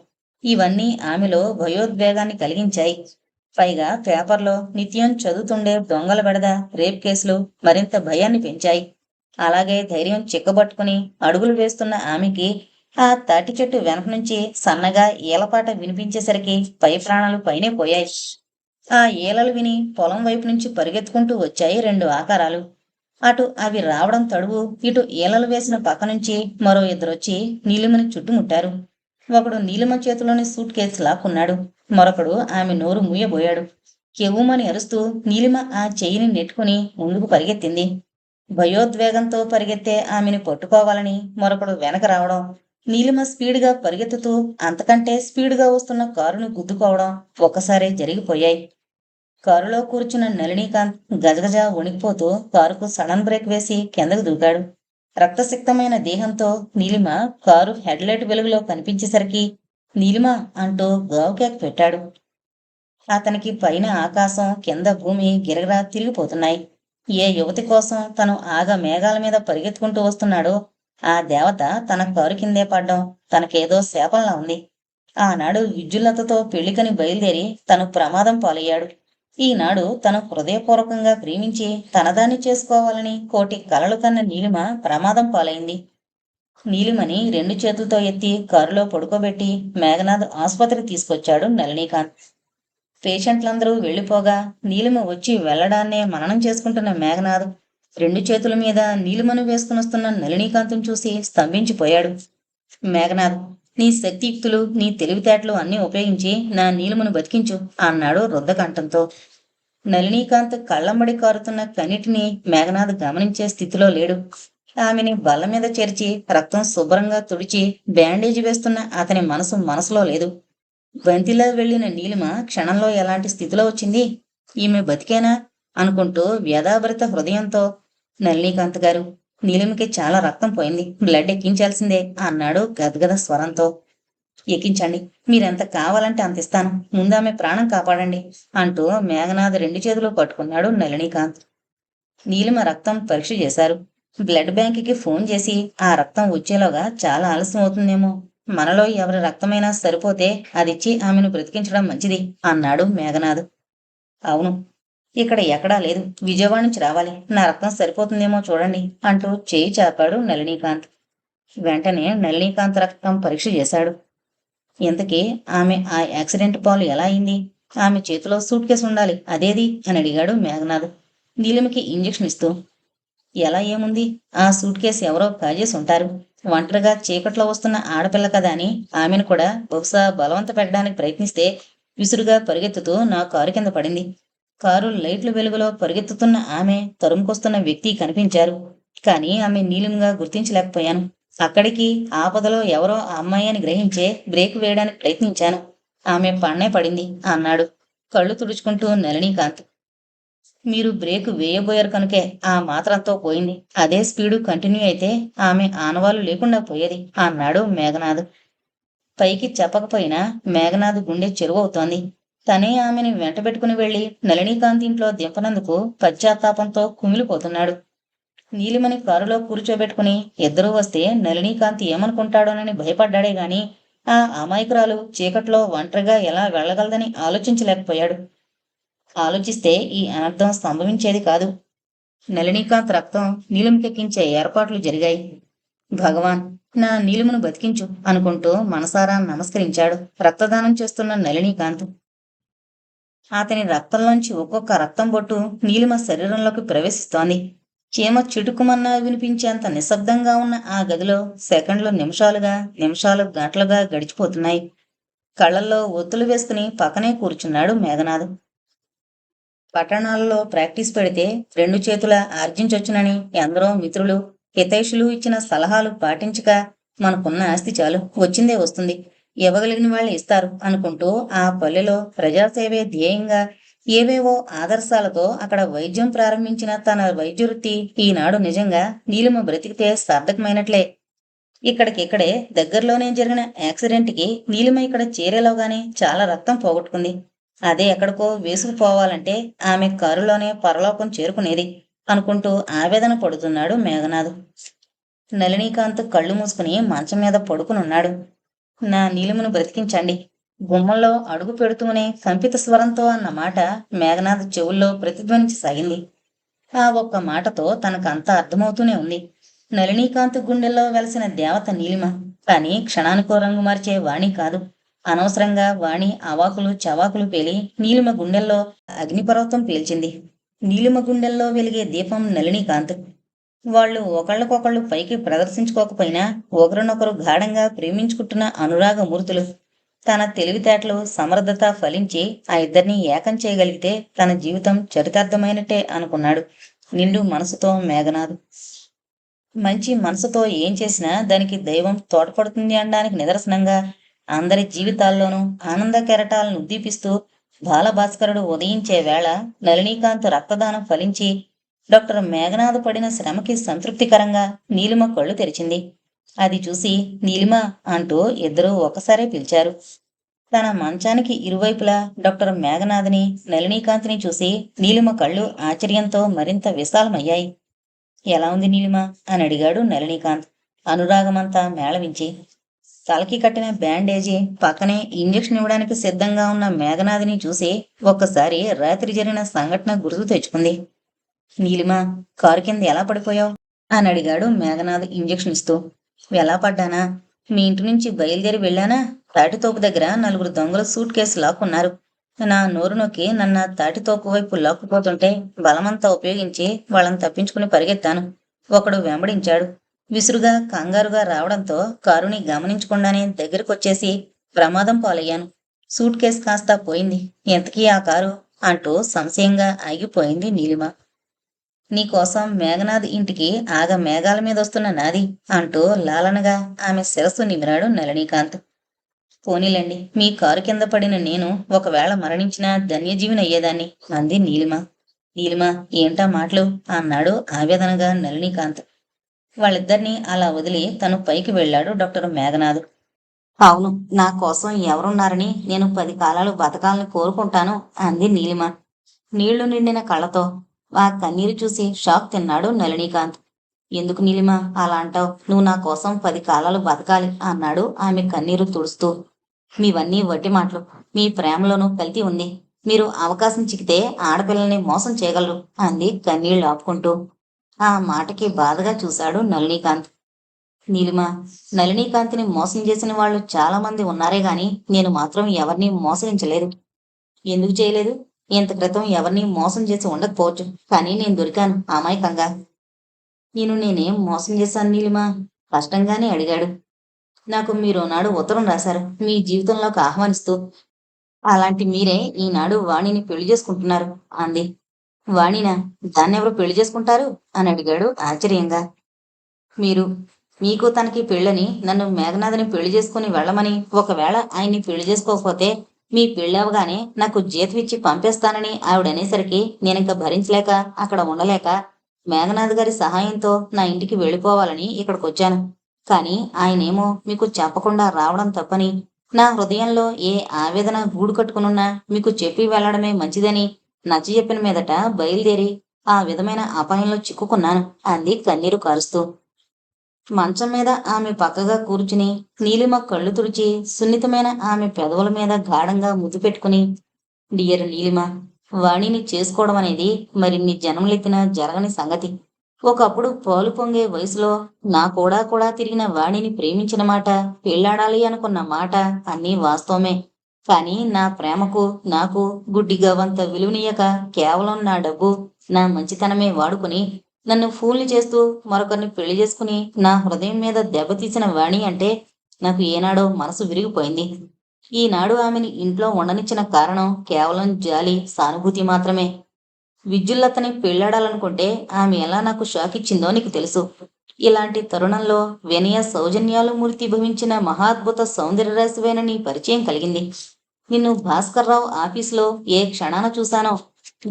[SPEAKER 1] ఇవన్నీ ఆమెలో భయోద్వేగాన్ని కలిగించాయి. పైగా పేపర్లో నిత్యం చదువుతుండే దొంగల బెడద, రేప్ కేసులు మరింత భయాన్ని పెంచాయి. అలాగే ధైర్యం చిక్కబట్టుకుని అడుగులు వేస్తున్న ఆమెకి ఆ తాటి చెట్టు వెనక నుంచి సన్నగా ఈలపాట వినిపించేసరికి పై ప్రాణాలు పైనే పోయాయి. ఆ ఈలలు విని పొలం వైపు నుంచి పరిగెత్తుకుంటూ వచ్చాయి 2 ఆకారాలు. అటు అవి రావడం తడువు, ఇటు ఈలలు వేసిన పక్క నుంచి మరో ఇద్దరొచ్చి నీలిమని చుట్టుముట్టారు. ఒకడు నీలిమ చేతిలోని సూట్ కేసు లాక్కున్నాడు. మరొకడు ఆమె నోరు మూయబోయాడు. కెవ్వుమని అరుస్తూ నీలిమ ఆ చెయ్యిని నెట్టుకుని ముందుకు పరిగెత్తింది. భయోద్వేగంతో పరిగెత్తే ఆమెని పట్టుకోవాలని మరొకడు వెనక రావడం, నీలిమ స్పీడుగా పరిగెత్తుతూ అంతకంటే స్పీడుగా వస్తున్న కారును గుద్దుకోవడం ఒక్కసారే జరిగిపోయాయి. కారులో కూర్చున్న నళినీకాంత్ గజగజ వణికిపోతూ కారుకు సడన్ బ్రేక్ వేసి కిందకు దూకాడు. రక్తసిక్తమైన దేహంతో నీలిమ కారు హెడ్లైట్ వెలుగులో కనిపించేసరికి నీలిమ అంటూ గావుకేక పెట్టాడు. అతనికి పైన ఆకాశం, కింద భూమి గిరగిరా తిరిగిపోతున్నాయి. ఏ యువతి కోసం తను ఆగ మేఘాల మీద పరిగెత్తుకుంటూ వస్తున్నాడో ఆ దేవత తన కారు కిందే పడ్డం తనకేదో శాపంలా ఉంది. ఆనాడు విద్యుల్లతతో పెళ్లికని బయలుదేరి తను ప్రమాదం పాలయ్యాడు. ఈనాడు తను హృదయపూర్వకంగా ప్రేమించి తనదాన్ని చేసుకోవాలని కోటి కలలు కన్న నీలిమ ప్రమాదం పాలైంది. నీలిమని 2 చేతులతో ఎత్తి కారులో పడుకోబెట్టి మేఘనాథ్ ఆసుపత్రికి తీసుకొచ్చాడు నళినీకాంత్. పేషెంట్లందరూ వెళ్లిపోగా నీలిమ వచ్చి వెళ్లడాన్నే మననం చేసుకుంటున్న మేఘనాథ్ 2 చేతుల మీద నీలిమను వేసుకునొస్తున్న నళినీకాంత్ను చూసి స్తంభించిపోయాడు. మేఘనాథ్, నీ శక్తియుక్తులు, నీ తెలివితేటలు అన్నీ ఉపయోగించి నా నీలిమను బతికించు అన్నాడు రుద్ధకంఠంతో. నళినీకాంత్ కళ్ళమ్మడి కారుతున్న కన్నిటిని మేఘనాథ్ గమనించే స్థితిలో లేడు. ఆమెని బల్ల మీద చేర్చి రక్తం శుభ్రంగా తుడిచి బ్యాండేజీ వేస్తున్న అతని మనసులో లేదు. బంతిలా వెళ్లిన నీలిమ క్షణంలో ఎలాంటి స్థితిలో వచ్చింది? ఈమె బతికేనా అనుకుంటూ వ్యధాభరిత హృదయంతో, నళినీకాంత్ గారు, నీలిమకి చాలా రక్తం పోయింది, బ్లడ్ ఎక్కించాల్సిందే అన్నాడు గద్గద స్వరంతో. ఎక్కించండి, మీరెంత కావాలంటే అంత ఇస్తాను, ముందామె ప్రాణం కాపాడండి అంటూ మేఘనాథ్ 2 చేతులు పట్టుకున్నాడు నళినీకాంత్. నీలిమ రక్తం పరీక్ష చేశారు. బ్లడ్ బ్యాంకుకి ఫోన్ చేసి ఆ రక్తం వచ్చేలోగా చాలా ఆలస్యం అవుతుందేమో, మనలో ఎవరి రక్తమైనా సరిపోతే అదిచ్చి ఆమెను బ్రతికించడం మంచిది అన్నాడు మేఘనాథ్. అవును, ఇక్కడ ఎక్కడా లేదు, విజయవాడ నుంచి రావాలి, నా రక్తం సరిపోతుందేమో చూడండి అంటూ చేయి చాపాడు నళినీకాంత్. వెంటనే నళినీకాంత్ రక్తం పరీక్ష చేశాడు. ఇంతకీ ఆమె ఆ యాక్సిడెంట్ పాలు ఎలా అయింది? ఆమె చేతిలో సూట్ కేసు ఉండాలి, అదేది అని అడిగాడు మేఘనాథ్ నీలిమకి ఇంజెక్షన్ ఇస్తూ. ఎలా ఏముంది, ఆ సూట్ కేసు ఎవరో కాజేసి ఉంటారు. ఒంటరిగా చీకట్లో వస్తున్న ఆడపిల్ల కదా అని ఆమెను కూడా బహుశా బలవంత పెట్టడానికి ప్రయత్నిస్తే విసురుగా పరిగెత్తుతూ నా కారు కింద పడింది. కారు లైట్ల వెలుగులో పరిగెత్తుతున్న ఆమె, తరుముకొస్తున్న వ్యక్తి కనిపించారు. కానీ ఆమె నీలిమగా గుర్తించలేకపోయాను. అక్కడికి ఆపదలో ఎవరో ఆ అమ్మాయి అని గ్రహించే బ్రేక్ వేయడానికి ప్రయత్నించాను. ఆమె పన్నే పడింది అన్నాడు కళ్ళు తుడుచుకుంటూ నళినీకాంత్. మీరు బ్రేకు వేయబోయారు కనుకే ఆ మాత్రంతో పోయింది. అదే స్పీడు కంటిన్యూ అయితే ఆమె ఆనవాలు లేకుండా పోయేది అన్నాడు మేఘనాథ్. పైకి చెప్పకపోయినా మేఘనాథ్ గుండె చెరువవుతోంది. తనే ఆమెని వెంటబెట్టుకుని వెళ్లి నళినీకాంత్ ఇంట్లో దింపనందుకు పశ్చాత్తాపంతో కుమిలిపోతున్నాడు. నీలిమని కారులో కూర్చోబెట్టుకుని ఇద్దరూ వస్తే నళినీకాంత్ ఏమనుకుంటాడోనని భయపడ్డాడే గాని ఆ అమాయకురాలు చీకట్లో ఒంటరిగా ఎలా వెళ్లగలదని ఆలోచించలేకపోయాడు. ఆలోచిస్తే ఈ అనర్థం సంభవించేది కాదు. నళినీకాంత్ రక్తం నీలిమకెక్కించే ఏర్పాట్లు జరిగాయి. భగవాన్, నా నీలిమను బతికించు అనుకుంటూ మనసారా నమస్కరించాడు రక్తదానం చేస్తున్న నళినీకాంత్. అతని రక్తంలోంచి ఒక్కొక్క రక్తం బొట్టు నీలిమ శరీరంలోకి ప్రవేశిస్తోంది. చీమ చిటుకుమన్నా వినిపించేంత నిశ్శబ్దంగా ఉన్న ఆ గదిలో సెకండ్లు నిమిషాలుగా, నిమిషాలు గంటలుగా గడిచిపోతున్నాయి. కళ్ళల్లో ఒత్తులు వేసుకుని పక్కనే కూర్చున్నాడు మేఘనాథ్. పట్టణాలలో ప్రాక్టీస్ పెడితే 2 చేతుల ఆర్జించొచ్చునని ఎందరో మిత్రులు, హితైషులు ఇచ్చిన సలహాలు పాటించక మనకున్న ఆస్తి చాలు, వచ్చిందే వస్తుంది, ఇవ్వగలిగిన వాళ్ళు ఇస్తారు అనుకుంటూ ఆ పల్లెలో ప్రజాసేవే ధ్యేయంగా ఏవేవో ఆదర్శాలతో అక్కడ వైద్యం ప్రారంభించిన తన వైద్యవృత్తి ఈనాడు నిజంగా నీలిమ బ్రతికితే సార్థకమైనట్లే. ఇక్కడికిక్కడే దగ్గరలోనే జరిగిన యాక్సిడెంట్కి నీలిమ ఇక్కడ చేరేలోగానే చాలా రక్తం పోగొట్టుకుంది. అదే ఎక్కడికో వేసుకుపోవాలంటే ఆమె కారులోనే పరలోకం చేరుకునేది అనుకుంటూ ఆవేదన పడుతున్నాడు మేఘనాథ్. నళినీకాంత్ కళ్ళు మూసుకుని మంచం మీద పడుకునున్నాడు. నా నీలిమను బ్రతికించండి. గుమ్మంలో అడుగు పెడుతూనే కంపిత స్వరంతో అన్న మాట మేఘనాథ్ చెవుల్లో ప్రతిధ్వనించసాగింది. ఆ ఒక్క మాటతో తనకంతా అర్థమవుతూనే ఉంది. నళినీకాంత్ గుండెల్లో వెలసిన దేవత నీలిమ, కానీ క్షణానికో రంగు మార్చే వాణి కాదు. అనవసరంగా వాణి అవాకులు చవాకులు పేలి నీలిమ గుండెల్లో అగ్నిపర్వతం పీల్చింది. నీలిమ గుండెల్లో వెలిగే దీపం నళినీకాంత్. వాళ్ళు ఒకళ్ళకొకళ్ళు పైకి ప్రదర్శించుకోకపోయినా ఒకరినొకరు గాఢంగా ప్రేమించుకుంటున్న అనురాగమూర్తులు. తన తెలివితేటలు, సమర్థత ఫలించి ఆ ఇద్దరినీ ఏకం చేయగలిగితే తన జీవితం చరితార్థమైనట్టే అనుకున్నాడు నిండు మనసుతో మేఘనాథ్. మంచి మనసుతో ఏం చేసినా దానికి దైవం తోడ్పడుతుంది అనడానికి నిదర్శనంగా అందరి జీవితాల్లోనూ ఆనంద కెరటాలను ఉద్దీపిస్తూ బాలభాస్కరుడు ఉదయించే వేళ నళినీకాంత్ రక్తదానం ఫలించి డాక్టర్ మేఘనాథ్ పడిన శ్రమకి సంతృప్తికరంగా నీలిమ కళ్ళు తెరిచింది. అది చూసి నీలిమ అంటూ ఇద్దరూ ఒకసారే పిలిచారు. తన మంచానికి ఇరువైపులా డాక్టర్ మేఘనాథ్ని, నళినీకాంత్ని చూసి నీలిమ కళ్ళు ఆశ్చర్యంతో మరింత విశాలమయ్యాయి. ఎలా ఉంది నీలిమ అని అడిగాడు నళినీకాంత్ అనురాగమంతా మేళవించి. తలకి కట్టిన బ్యాండేజీ పక్కనే ఇంజెక్షన్ ఇవ్వడానికి సిద్ధంగా ఉన్న మేఘనాథ్ని చూసి ఒక్కసారి రాత్రి జరిగిన సంఘటన గుర్తు తెచ్చుకుంది. నీలిమ, కారు కింద ఎలా పడిపోయావు అని అడిగాడు మేఘనాథ్ ఇంజెక్షన్ ఇస్తూ. ఎలా పడ్డానా? మీ ఇంటి నుంచి బయలుదేరి వెళ్ళానా? తాటితోపు దగ్గర 4 దొంగలు సూట్ కేసు లాక్కున్నారు. నా నోరు నొక్కి నన్ను తాటితోపు వైపు లాక్కుపోతుంటే బలమంతా ఉపయోగించి వాళ్ళని తప్పించుకుని పరిగెత్తాను. ఒకడు వెంబడించాడు. విసురుగా కంగారుగా రావడంతో కారుని గమనించకుండానే దగ్గరకొచ్చేసి ప్రమాదం పాలయ్యాను. సూట్ కేసు కాస్తా పోయింది. ఎంతకీ ఆ కారు అంటూ సంశయంగా ఆగిపోయింది నీలిమ. నీకోసం మేఘనాథ్ ఇంటికి ఆగ మేఘాల మీద వస్తున్న నాది అంటూ లాలనగా ఆమె శిరస్సు నిమిరాడు నళినీకాంత్. పోనీలండి, మీ కారు కింద పడిన నేను ఒకవేళ మరణించినా ధన్యజీవినయ్యేదాన్ని అంది నీలిమ. నీలిమ, ఏంటా మాటలు అన్నాడు ఆవేదనగా నళినీకాంత్. వాళ్ళిద్దరినీ అలా వదిలి తను పైకి వెళ్ళాడు డాక్టర్ మేఘనాథ్. అవును, నా కోసం ఎవరున్నారని నేను 10 కాలాలు బతకాలని కోరుకుంటాను అంది నీలిమ నీళ్లు నిండిన కళ్ళతో. ఆ కన్నీరు చూసి షాక్ తిన్నాడు నళినీకాంత్. ఎందుకు నీలిమ అలా అంటావు? నువ్వు నా కోసం 10 కాలాలు బతకాలి అన్నాడు ఆమె కన్నీరు తుడుస్తూ. మీవన్నీ వట్టి మాటలు. మీ ప్రేమలోనూ కల్తీ ఉంది. మీరు అవకాశం చిక్కితే ఆడపిల్లల్ని మోసం చేయగలరు అంది కన్నీళ్లు ఆపుకుంటూ. ఆ మాటకి బాధగా చూశాడు నళినీకాంత్. నీలిమ, నళినీకాంత్ని మోసం చేసిన వాళ్ళు చాలా మంది ఉన్నారే గాని నేను మాత్రం ఎవరిని మోసగించలేదు. ఎందుకు చేయలేదు? ఇంత క్రితం ఎవరిని మోసం చేసి ఉండకపోవచ్చు, కానీ నేను దొరికాను అమాయకంగా. నేనేం మోసం చేశాను నీలిమ? కష్టంగానే అడిగాడు. నాకు మీరునాడు ఉత్తరం రాశారు, మీ జీవితంలోకి ఆహ్వానిస్తూ. అలాంటి మీరే ఈనాడు వాణిని పెళ్లి చేసుకుంటున్నారు అంది. వాణినా? దాన్నెవరు పెళ్లి చేసుకుంటారు అని అడిగాడు ఆశ్చర్యంగా. మీరు. మీకు తనకి పెళ్ళని నన్ను మేఘనాథ్ని పెళ్లి చేసుకుని వెళ్ళమని, ఒకవేళ ఆయన్ని పెళ్లి చేసుకోకపోతే మీ పెళ్ళవగానే నాకు జీతం ఇచ్చి పంపేస్తానని ఆవిడనేసరికి నేనింక భరించలేక అక్కడ ఉండలేక మేఘనాథ్ గారి సహాయంతో నా ఇంటికి వెళ్ళిపోవాలని ఇక్కడికొచ్చాను. కానీ ఆయనేమో మీకు చెప్పకుండా రావడం తప్పని, నా హృదయంలో ఏ ఆవేదన గూడు కట్టుకునున్నా మీకు చెప్పి వెళ్లడమే మంచిదని నచ్చజెప్పిన మీదట బయలుదేరి ఆ విధమైన అపాయంలో చిక్కుకున్నాను అంది కన్నీరు కారుస్తూ. మంచం మీద ఆమె పక్కగా కూర్చుని నీలిమ కళ్ళు తుడిచి సున్నితమైన ఆమె పెదవుల మీద గాఢంగా ముద్దు పెట్టుకుని, డియర్ నీలిమ, వాణిని చేసుకోవడం అనేది మరిన్ని జన్మలెత్తినా జరగని సంగతి. ఒకప్పుడు పాలు పొంగే వయసులో నా కూడా తిరిగిన వాణిని ప్రేమించిన మాట, పెళ్లాడాలి అనుకున్న మాట అన్నీ వాస్తవమే. కానీ నా ప్రేమకు నాకు గుడ్డిగా వంత విలువనీయక కేవలం నా డబ్బు, నా మంచితనమే వాడుకుని నన్ను ఫూల్ని చేస్తూ మరొకరిని పెళ్లి చేసుకుని నా హృదయం మీద దెబ్బతీసిన వాణి అంటే నాకు ఏనాడో మనసు విరిగిపోయింది. ఈనాడు ఆమెని ఇంట్లో ఉండనిచ్చిన కారణం కేవలం జాలి, సానుభూతి మాత్రమే. విద్యుల్లతని పెళ్ళాడాలనుకుంటే ఆమె ఎలా నాకు షాక్ ఇచ్చిందో నీకు తెలుసు. ఇలాంటి తరుణంలో వినయ సౌజన్యాలు మూర్తిభవించిన మహాద్భుత సౌందర్యరాశివైన నీ పరిచయం కలిగింది. నిన్ను భాస్కర్రావు ఆఫీసులో ఏ క్షణాన చూశానో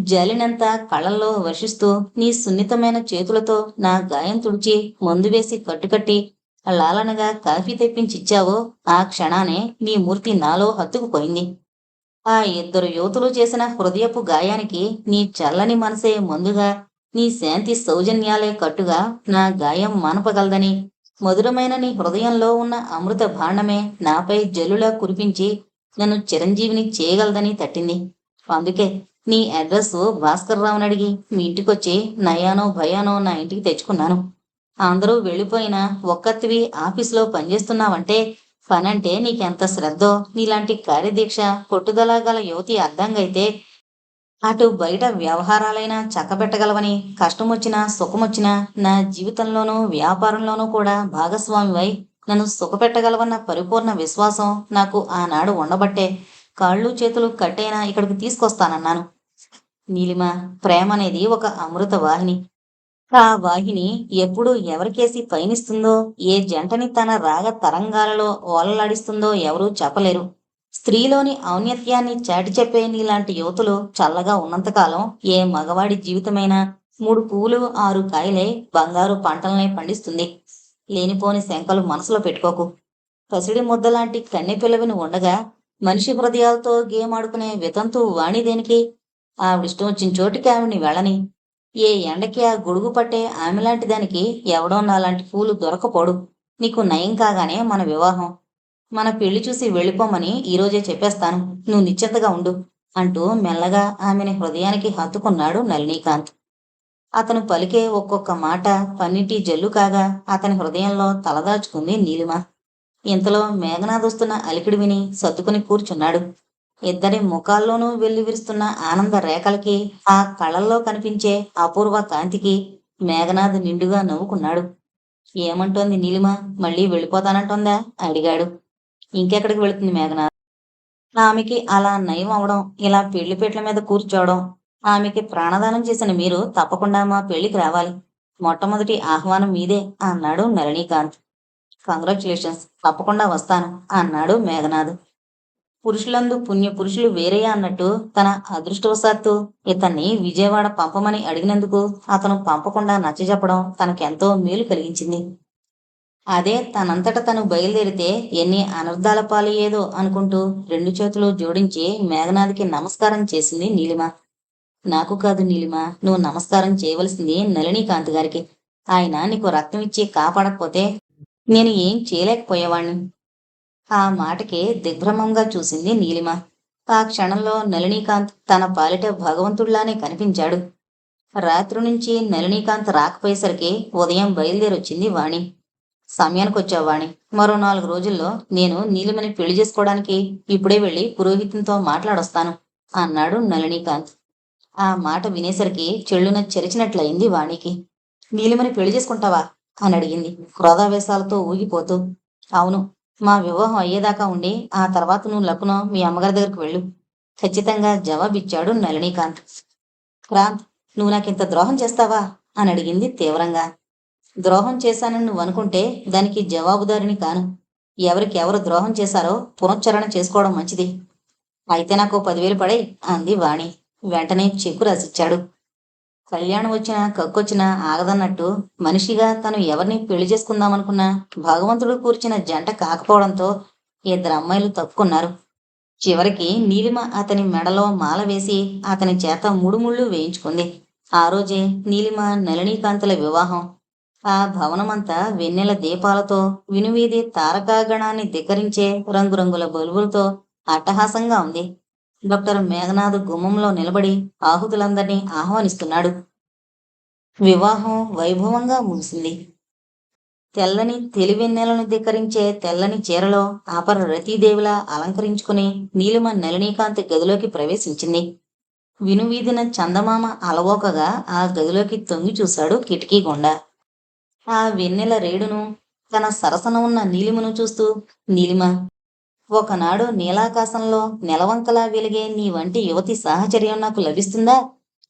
[SPEAKER 1] జాలినంతా కళ్ళల్లో వర్షిస్తూ నీ సున్నితమైన చేతులతో నా గాయం తుడిచి మందు వేసి కట్టుకట్టి లాలనగా కాఫీ తెప్పించిచ్చావో ఆ క్షణానే నీ మూర్తి నాలో హత్తుకుపోయింది. ఆ ఇద్దరు యువతులు చేసిన హృదయపు గాయానికి నీ చల్లని మనసే మందుగా, నీ శాంతి సౌజన్యాలే కట్టుగా నా గాయం మానపగలదని, మధురమైన నీ హృదయంలో ఉన్న అమృత భాండమే నాపై జల్లులా కురిపించి నన్ను చిరంజీవిని చేయగలదని తట్టింది. అందుకే నీ అడ్రస్ భాస్కర్రావుని అడిగి మీ ఇంటికొచ్చి నయానో భయానో నా ఇంటికి తెచ్చుకున్నాను. అందరూ వెళ్ళిపోయినా ఒక్కత్తివి ఆఫీసులో పనిచేస్తున్నావంటే పనంటే నీకెంత శ్రద్ధో నీలాంటి కార్యదీక్ష పట్టుదల గల యువతి అర్థంగా అయితే అటు బయట వ్యవహారాలైనా చక్కబెట్టగలవని, కష్టమొచ్చినా సుఖమొచ్చినా నా జీవితంలోనూ వ్యాపారంలోనూ కూడా భాగస్వామివై నన్ను సుఖపెట్టగలవన్న పరిపూర్ణ విశ్వాసం నాకు ఆనాడు ఉండబట్టే కాళ్ళు చేతులు కట్టైనా ఇక్కడికి తీసుకొస్తానన్నాను. నీలిమ, ప్రేమ అనేది ఒక అమృత వాహిని. ఆ వాహిని ఎప్పుడు ఎవరికేసి పయనిస్తుందో, ఏ జంటని తన రాగ తరంగాలలో ఓలలాడిస్తుందో ఎవరూ చెప్పలేరు. స్త్రీలోని ఔన్నత్యాన్ని చాటి చెప్పే నీలాంటి యువతులు చల్లగా ఉన్నంతకాలం ఏ మగవాడి జీవితమైనా 3 పువ్వులు 6 కాయలై బంగారు పంటలనే పండిస్తుంది. లేనిపోని శంకలు మనసులో పెట్టుకోకు. పసిడి ముద్దలాంటి కన్నెపిల్లవిని ఉండగా మనిషి హృదయాలతో గేమాడుకునే వితంతు వాణి దేనికి? ఆవిడిష్టం వచ్చిన చోటికి ఆవిడ్ని వెళ్ళని. ఏ ఎండకి ఆ గొడుగు పట్టే ఆమెలాంటి దానికి ఎవడో నాలాంటి పూలు దొరకపోడు. నీకు నయం కాగానే మన వివాహం, మన పెళ్లి చూసి వెళ్ళిపోమని ఈరోజే చెప్పేస్తాను. నువ్వు నిశ్చింతగా ఉండు అంటూ మెల్లగా ఆమెని హృదయానికి హత్తుకున్నాడు నళినీకాంత్. అతను పలికే ఒక్కొక్క మాట పన్నిటి జల్లు కాగా అతని హృదయంలో తలదాచుకుంది నీలిమ. ఇంతలో మేఘనాదొస్తున్న అలికిడి విని సర్దుకుని కూర్చున్నాడు. ఇద్దరి ముఖాల్లోనూ వెల్లివిరుస్తున్న ఆనంద రేఖలకి, ఆ కళ్ళల్లో కనిపించే అపూర్వ కాంతికి మేఘనాథ్ నిండుగా నవ్వుకున్నాడు. ఏమంటోంది నీలిమ? మళ్ళీ వెళ్ళిపోతానంటోందా? అడిగాడు. ఇంకెక్కడికి వెళుతుంది మేఘనాథ్? ఆమెకి అలా నయం అవడం, ఇలా పెళ్లిపేట్ల మీద కూర్చోవడం, ఆమెకి ప్రాణదానం చేసిన మీరు తప్పకుండా మా పెళ్లికి రావాలి. మొట్టమొదటి ఆహ్వానం మీదే అన్నాడు నళినీకాంత్. కంగ్రాచులేషన్స్, తప్పకుండా వస్తాను అన్నాడు మేఘనాథ్. పురుషులందు పుణ్యపురుషులు వేరయ్యా అన్నట్టు తన అదృష్టవశాత్తు ఇతన్ని విజయవాడ పంపమని అడిగినందుకు అతను పంపకుండా నచ్చజెప్పడం తనకెంతో మేలు కలిగించింది. అదే తనంతట తను బయలుదేరితే ఎన్ని అనర్థాల పాలయ్యేదో అనుకుంటూ 2 చేతులు జోడించి మేఘనాథ్కి నమస్కారం చేసింది నీలిమ. నాకు కాదు నీలిమ, నువ్వు నమస్కారం చేయవలసింది నళినీకాంత్ గారికి. ఆయన నీకు రక్తం ఇచ్చి కాపాడకపోతే నేను ఏం చేయలేకపోయేవాణ్ణి. ఆ మాటకి దిగ్భ్రమంగా చూసింది నీలిమ. ఆ క్షణంలో నళినీకాంత్ తన పాలిట భగవంతుడిలానే కనిపించాడు. రాత్రి నుంచి నళినీకాంత్ రాకపోయేసరికి ఉదయం బయలుదేరొచ్చింది వాణి. సమయానికొచ్చావు వాణి. మరో 4 రోజుల్లో నేను నీలిమని పెళ్లి చేసుకోవడానికి ఇప్పుడే వెళ్ళి పురోహితునితో మాట్లాడొస్తాను అన్నాడు నళినీకాంత్. ఆ మాట వినేసరికి చెళ్ళున చెరిచినట్లయింది వాణికి. నీలిమని పెళ్లి చేసుకుంటావా అని అడిగింది క్రోధావేశాలతో ఊగిపోతూ. అవును, మా వివాహం అయ్యేదాకా ఉండి ఆ తర్వాత నువ్వు లక్నో మీ అమ్మగారి దగ్గరకు వెళ్ళు ఖచ్చితంగా జవాబిచ్చాడు నళినీకాంత్. క్రాంత్, నువ్వు నాకింత ద్రోహం చేస్తావా అని అడిగింది తీవ్రంగా. ద్రోహం చేశానని నువ్వు అనుకుంటే దానికి జవాబుదారిని కాను. ఎవరికి ఎవరు ద్రోహం చేశారో పునశ్చరణ చేసుకోవడం మంచిది. అయితే నాకు 10,000 పడేయ్ అంది వాణి. వెంటనే చెక్కు రాసిచ్చాడు. కళ్యాణం వచ్చినా కక్కొచ్చినా ఆగదన్నట్టు మనిషిగా తను ఎవరిని పెళ్లి చేసుకుందామనుకున్నా భగవంతుడు కూర్చిన జంట కాకపోవడంతో 2 అమ్మాయిలు తప్పుకున్నారు. చివరికి నీలిమ అతని మెడలో మాల వేసి అతని చేత 3 ముళ్ళు వేయించుకుంది. ఆ రోజే నీలిమ నళినీకాంతుల వివాహం. ఆ భవనమంతా వెన్నెల దీపాలతో, వినువీధి తారకాగణాన్ని ధిక్కరించే రంగురంగుల బల్బులతో అట్టహాసంగా ఉంది. డాక్టర్ మేఘనాథ్ గుమ్మంలో నిలబడి ఆహుతులందరినీ ఆహ్వానిస్తున్నాడు. వివాహం వైభవంగా ముగిసింది. తెల్లని తెలివెన్నెలను ధిక్కరించే తెల్లని చీరలో ఆపర రతీదేవిలా అలంకరించుకుని నీలిమ నళినీకాంత్ గదిలోకి ప్రవేశించింది. వినువీధిన చందమామ అలవోకగా ఆ గదిలోకి తొంగి చూశాడు కిటికీ గుండా. ఆ వెన్నెల రేడును, తన సరసన ఉన్న నీలిమను చూస్తూ, నీలిమ, ఒకనాడు నీలాకాశంలో నెలవంకలా వెలిగే నీ వంటి యువతి సాహచర్యం నాకు లభిస్తుందా?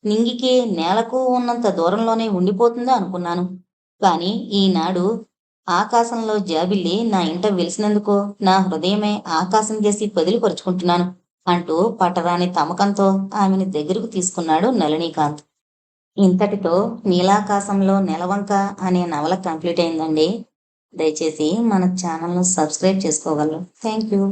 [SPEAKER 1] నింగికి నేలకు ఉన్నంత దూరంలోనే ఉండిపోతుందా అనుకున్నాను. కాని ఈనాడు ఆకాశంలో జాబిల్లి నా ఇంట వెలిసినందుకు నా హృదయమే ఆకాశం చేసి పరుచుకుంటున్నాను అంటూ పట్టరాని తమకంతో ఆమెను దగ్గరకు తీసుకున్నాడు నళినీకాంత్. ఇంతటితో నీలాకాశంలో నెలవంక అనే నవల కంప్లీట్ అయిందండి. దయచేసి మన ఛానల్ను సబ్స్క్రైబ్ చేసుకోగలరు. Thank you.